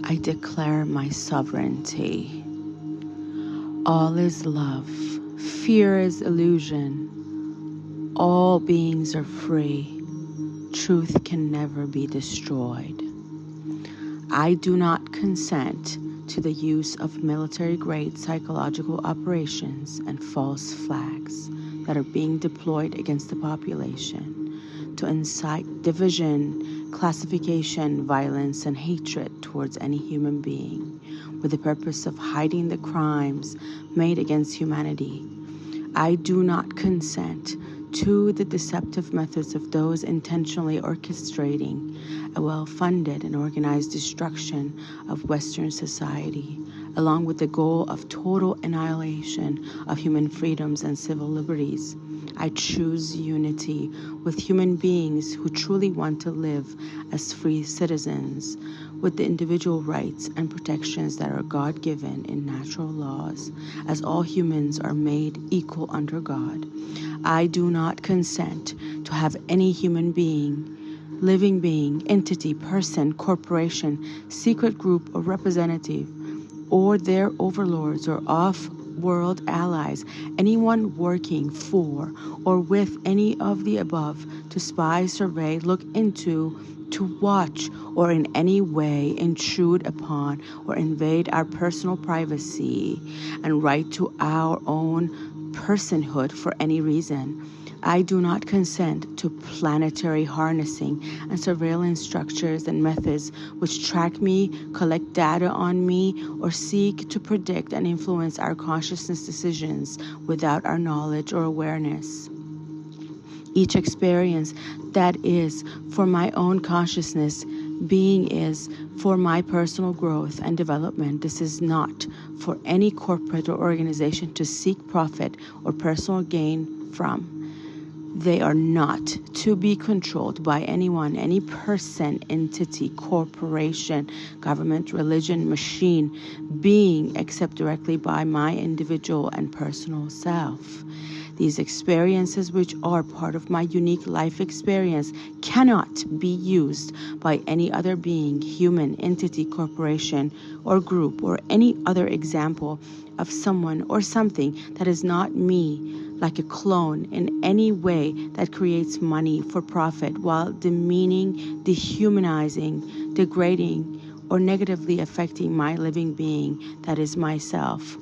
I declare my sovereignty. All is love. Fear is illusion. All beings are free. Truth can never be destroyed. I do not consent to the use of military-grade psychological operations and false flags that are being deployed against the population to incite division, classification, violence, and hatred towards any human being with the purpose of hiding the crimes made against humanity. I do not consent to the deceptive methods of those intentionally orchestrating a well-funded and organized destruction of Western society, along with the goal of total annihilation of human freedoms and civil liberties. I choose unity with human beings who truly want to live as free citizens, with the individual rights and protections that are God-given in natural laws, as all humans are made equal under God. I do not consent to have any human being, living being, entity, person, corporation, secret group, or representative, or their overlords or off-world allies, anyone working for or with any of the above, to spy, survey, look into, to watch, or in any way intrude upon or invade our personal privacy and right to our own personhood for any reason. I do not consent to planetary harnessing and surveillance structures and methods which track me, collect data on me, or seek to predict and influence our consciousness decisions without our knowledge or awareness. Each experience that is for my own consciousness being is for my personal growth and development. This is not for any corporate or organization to seek profit or personal gain from. They are not to be controlled by anyone, any person, entity, corporation, government, religion, machine, being, except directly by my individual and personal self. These experiences, which are part of my unique life experience, cannot be used by any other being, human, entity, corporation, or group, or any other example of someone or something that is not me, like a clone, in any way that creates money for profit while demeaning, dehumanizing, degrading, or negatively affecting my living being, that is myself.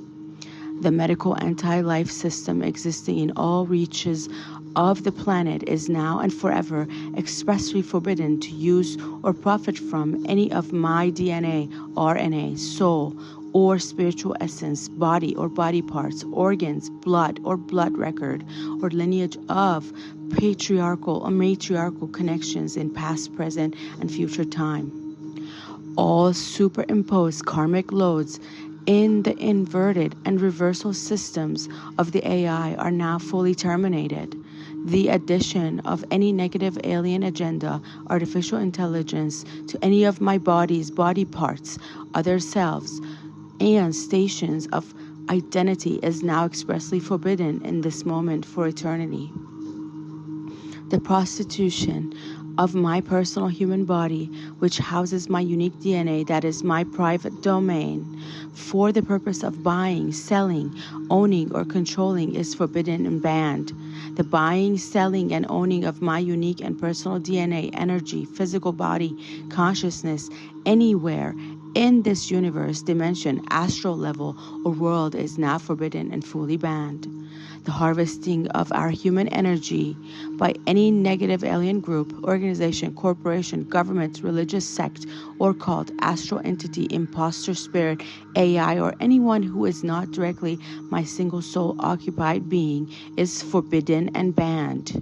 The medical anti-life system existing in all reaches of the planet is now and forever expressly forbidden to use or profit from any of my DNA, RNA, soul, or spiritual essence, body or body parts, organs, blood or blood record, or lineage of patriarchal or matriarchal connections in past, present, and future time. All superimposed karmic loads in the inverted and reversal systems of the AI are now fully terminated. The addition of any negative alien agenda, artificial intelligence to any of my body's body parts, other selves, and stations of identity is now expressly forbidden in this moment for eternity. The prostitution of my personal human body, which houses my unique DNA that is my private domain, for the purpose of buying, selling, owning, or controlling is forbidden and banned. The buying, selling, and owning of my unique and personal DNA, energy, physical body, consciousness, anywhere in this universe, dimension, astral level, or world is now forbidden and fully banned. The harvesting of our human energy by any negative alien group, organization, corporation, government, religious sect, or cult, astral entity, imposter spirit, AI, or anyone who is not directly my single soul occupied being is forbidden and banned.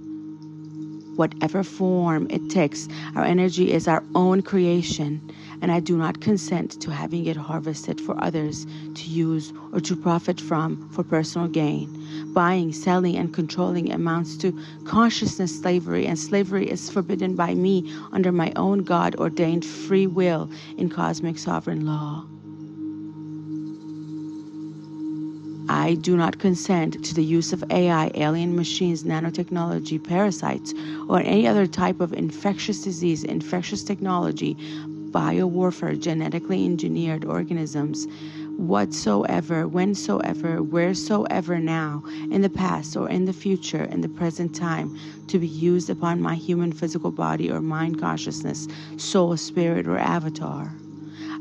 Whatever form it takes, our energy is our own creation, and I do not consent to having it harvested for others to use or to profit from for personal gain. Buying, selling, and controlling amounts to consciousness slavery, and slavery is forbidden by me under my own God-ordained free will in cosmic sovereign law. I do not consent to the use of AI, alien machines, nanotechnology, parasites, or any other type of infectious disease, infectious technology, biowarfare, genetically engineered organisms, whatsoever, whensoever, wheresoever now, in the past or in the future, in the present time, to be used upon my human physical body or mind consciousness, soul, spirit, or avatar.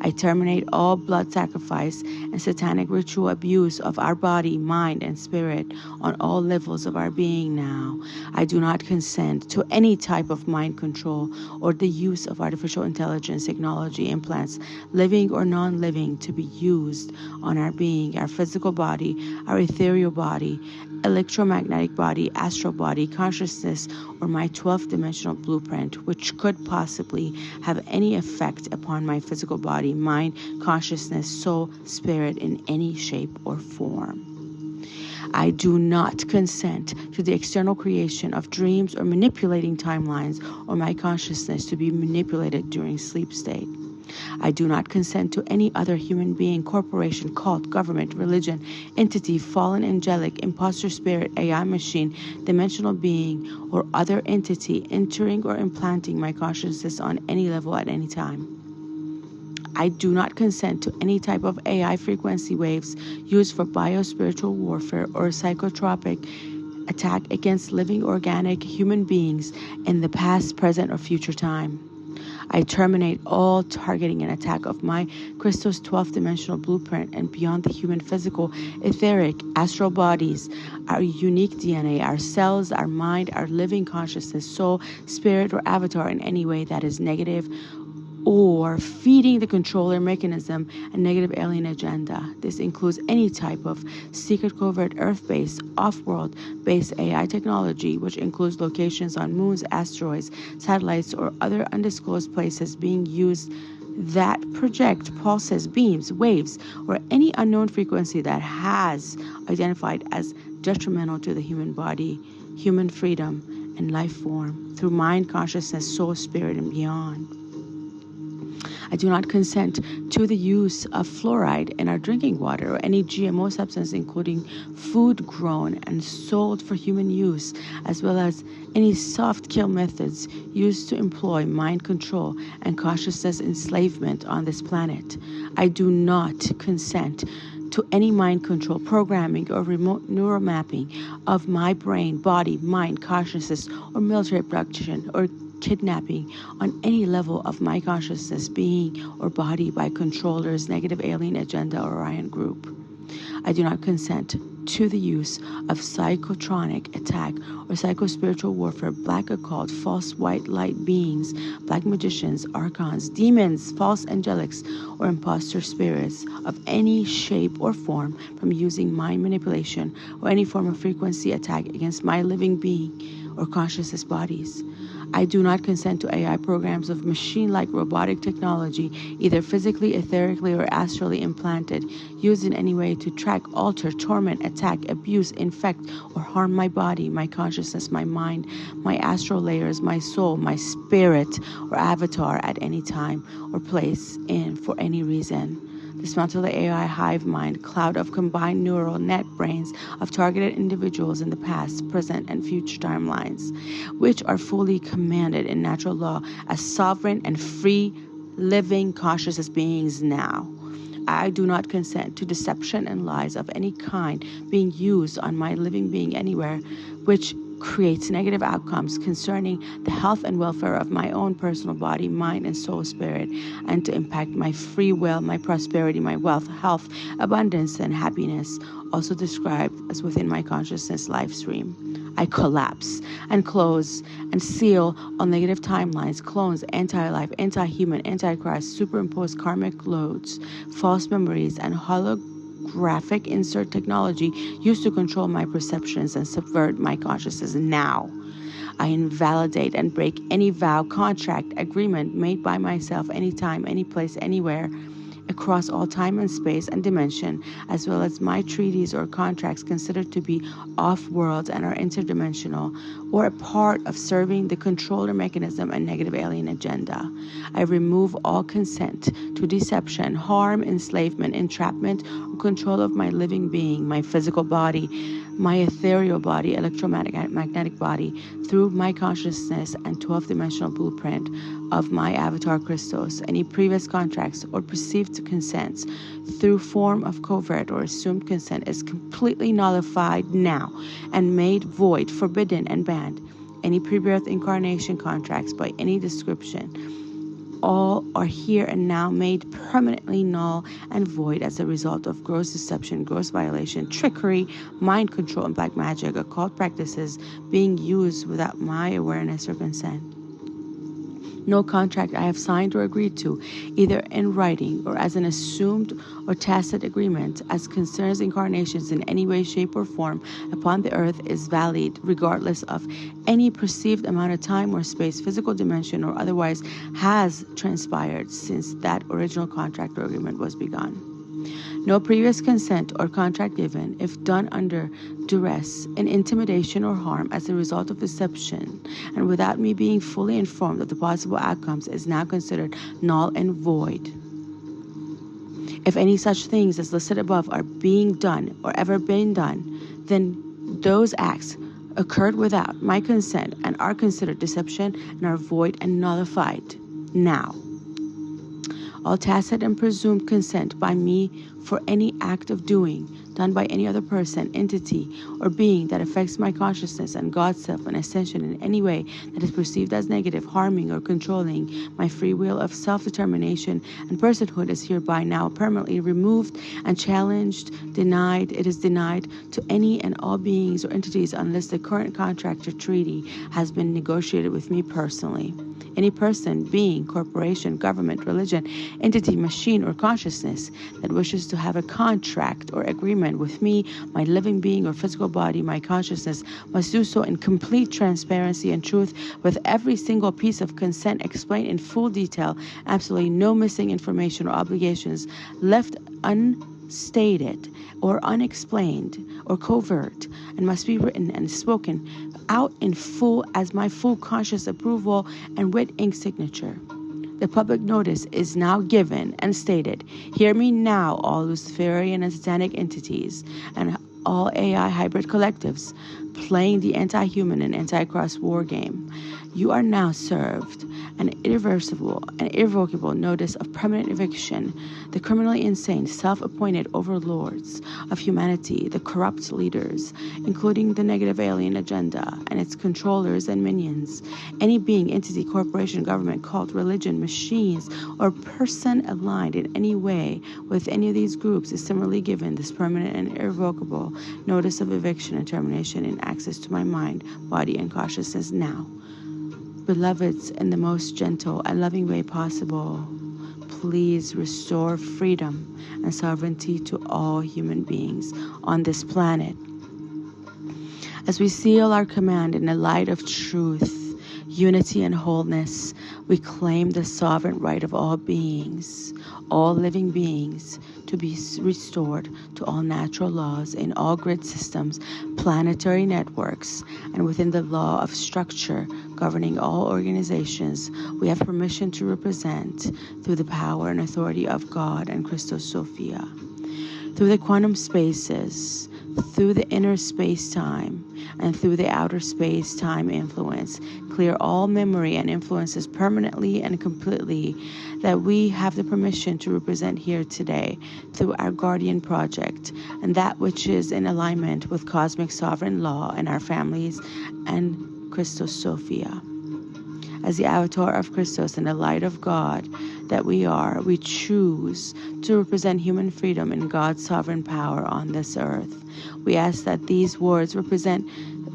I terminate all blood sacrifice and satanic ritual abuse of our body, mind, and spirit on all levels of our being now. I do not consent to any type of mind control or the use of artificial intelligence technology implants, living or non-living, to be used on our being, our physical body, our ethereal body, electromagnetic body, astral body, consciousness, or my 12th dimensional blueprint, which could possibly have any effect upon my physical body, mind, consciousness, soul, spirit in any shape or form. I do not consent to the external creation of dreams or manipulating timelines or my consciousness to be manipulated during sleep state. I do not consent to any other human being, corporation, cult, government, religion, entity, fallen angelic, imposter spirit, AI machine, dimensional being, or other entity entering or implanting my consciousness on any level at any time. I do not consent to any type of AI frequency waves used for biospiritual warfare or psychotropic attack against living organic human beings in the past, present, or future time. I terminate all targeting and attack of my crystal's 12th dimensional blueprint and beyond the human physical, etheric, astral bodies, our unique DNA, our cells, our mind, our living consciousness, soul, spirit, or avatar in any way that is negative or feeding the controller mechanism and negative alien agenda. This includes any type of secret, covert, earth-based, off-world-based AI technology, which includes locations on moons, asteroids, satellites, or other undisclosed places being used that project pulses, beams, waves, or any unknown frequency that has identified as detrimental to the human body, human freedom, and life form through mind, consciousness, soul, spirit, and beyond. I do not consent to the use of fluoride in our drinking water or any GMO substance, including food grown and sold for human use, as well as any soft kill methods used to employ mind control and consciousness enslavement on this planet. I do not consent to any mind control, programming, or remote neural mapping of my brain, body, mind, consciousness, or military abduction or kidnapping on any level of my consciousness, being, or body by controllers, negative alien agenda, or Orion group. I do not consent to the use of psychotronic attack or psychospiritual warfare, black occult, false white light beings, black magicians, archons, demons, false angelics, or imposter spirits of any shape or form from using mind manipulation or any form of frequency attack against my living being or consciousness bodies. I do not consent to AI programs of machine-like robotic technology, either physically, etherically, or astrally implanted, used in any way to track, alter, torment, attack, abuse, infect, or harm my body, my consciousness, my mind, my astral layers, my soul, my spirit, or avatar at any time or place in for any reason. Dismantle the AI hive mind cloud of combined neural net brains of targeted individuals in the past, present, and future timelines, which are fully commanded in natural law as sovereign and free living consciousness beings now. I do not consent to deception and lies of any kind being used on my living being anywhere, which creates negative outcomes concerning the health and welfare of my own personal body, mind, and soul spirit, and to impact my free will, my prosperity, my wealth, health, abundance, and happiness, also described as within my consciousness live stream. I collapse and close and seal all negative timelines, clones, anti-life, anti-human, anti-Christ, superimposed karmic loads, false memories, and holographic insert technology used to control my perceptions and subvert my consciousness now. I invalidate and break any vow, contract, agreement made by myself anytime, any place, anywhere, across all time and space and dimension, as well as my treaties or contracts considered to be off-world and are interdimensional, or a part of serving the controller mechanism and negative alien agenda. I remove all consent to deception, harm, enslavement, entrapment, or control of my living being, my physical body, my ethereal body, electromagnetic body, through my consciousness and 12-dimensional blueprint of my avatar Christos. Any previous contracts or perceived consents through form of covert or assumed consent is completely nullified now and made void, forbidden, and banned. Any pre-birth incarnation contracts by any description, all are here and now made permanently null and void as a result of gross deception, gross violation, trickery, mind control, and black magic, occult practices being used without my awareness or consent. No contract I have signed or agreed to, either in writing or as an assumed or tacit agreement, as concerns incarnations in any way, shape, or form upon the earth is valid, regardless of any perceived amount of time or space, physical dimension, or otherwise has transpired since that original contract or agreement was begun. No previous consent or contract given, if done under duress, in intimidation or harm as a result of deception, and without me being fully informed of the possible outcomes, is now considered null and void. If any such things as listed above are being done or ever been done, then those acts occurred without my consent and are considered deception and are void and nullified now. All tacit and presumed consent by me for any act of doing done by any other person, entity, or being that affects my consciousness and God's self and ascension in any way that is perceived as negative, harming, or controlling my free will of self-determination and personhood is hereby now permanently removed and challenged, denied. It is denied to any and all beings or entities unless the current contract or treaty has been negotiated with me personally. Any person, being, corporation, government, religion, entity, machine, or consciousness that wishes to have a contract or agreement with me, my living being or physical body, my consciousness, must do so in complete transparency and truth, with every single piece of consent explained in full detail, absolutely no missing information or obligations left unstated or unexplained or covert, and must be written and spoken out in full as my full conscious approval and with ink signature. The public notice is now given and stated. Hear me now, all Luciferian and satanic entities and all AI hybrid collectives playing the anti-human and anti-cross war game. You are now served an irreversible and irrevocable notice of permanent eviction. The criminally insane, self-appointed overlords of humanity, the corrupt leaders, including the negative alien agenda and its controllers and minions, any being, entity, corporation, government, cult, religion, machines, or person aligned in any way with any of these groups is similarly given this permanent and irrevocable notice of eviction and termination in access to my mind, body, and consciousness now. Beloveds, in the most gentle and loving way possible, please restore freedom and sovereignty to all human beings on this planet. As we seal our command in the light of truth, unity, and wholeness, we claim the sovereign right of all beings, all living beings, to be restored to all natural laws in all grid systems, planetary networks, and within the law of structure governing all organizations. We have permission to represent through the power and authority of God and Christos Sophia, through the quantum spaces, through the inner space-time, and through the outer space-time influence, clear all memory and influences permanently and completely that we have the permission to represent here today through our Guardian Project, and that which is in alignment with cosmic sovereign law and our families and Christos Sophia. As the avatar of Christos and the light of God that we are, we choose to represent human freedom and God's sovereign power on this earth. We ask that these words represent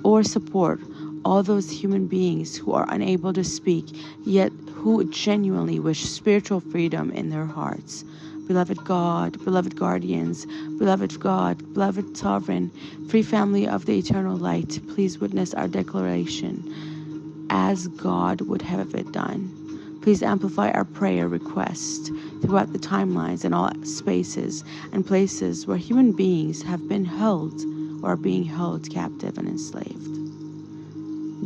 or support all those human beings who are unable to speak, yet who genuinely wish spiritual freedom in their hearts. Beloved God, beloved guardians, beloved God, beloved sovereign, free family of the eternal light, please witness our declaration as God would have it done. Please amplify our prayer request throughout the timelines and all spaces and places where human beings have been held or are being held captive and enslaved.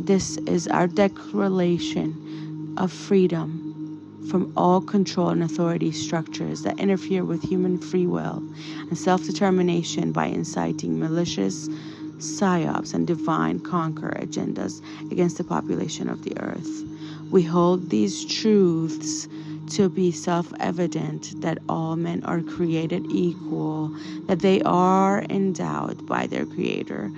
This is our declaration of freedom from all control and authority structures that interfere with human free will and self-determination by inciting malicious, psyops, and divine conquer agendas against the population of the earth. We hold these truths to be self-evident, that all men are created equal, that they are endowed by their creator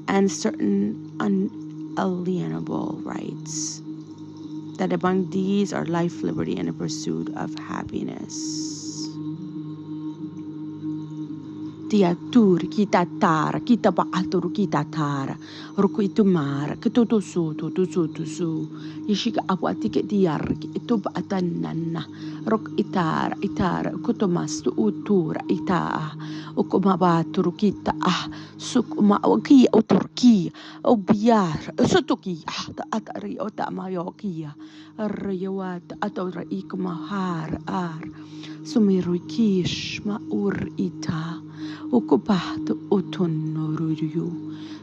and certain unalienable rights, that among these are life, liberty, and the pursuit of happiness. Tiatur kita tara kita baatur kita tara ruku itu mara ketutu su yishika apati ke diar itu baatanana rok itara kutomastu utura ita ukumabatur kita sukuma ki uturki obiar sutuki atari ota mayokia riyawat atora ikmahar sumirukish maur ita ukupahtu utunuryu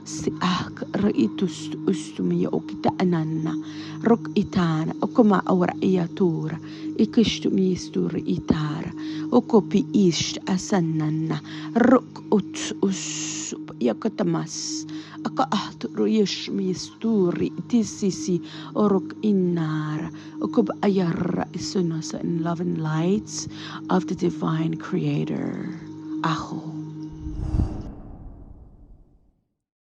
si raitus ustumiya okita anana rok itana okuma awra iyatura ikishtumi istur itara okopi isht asanana rok us yakatamas akaahtu ruyishmi isturi tisisi orok inara okub ayara isunosa in love and lights of the divine creator. Aho.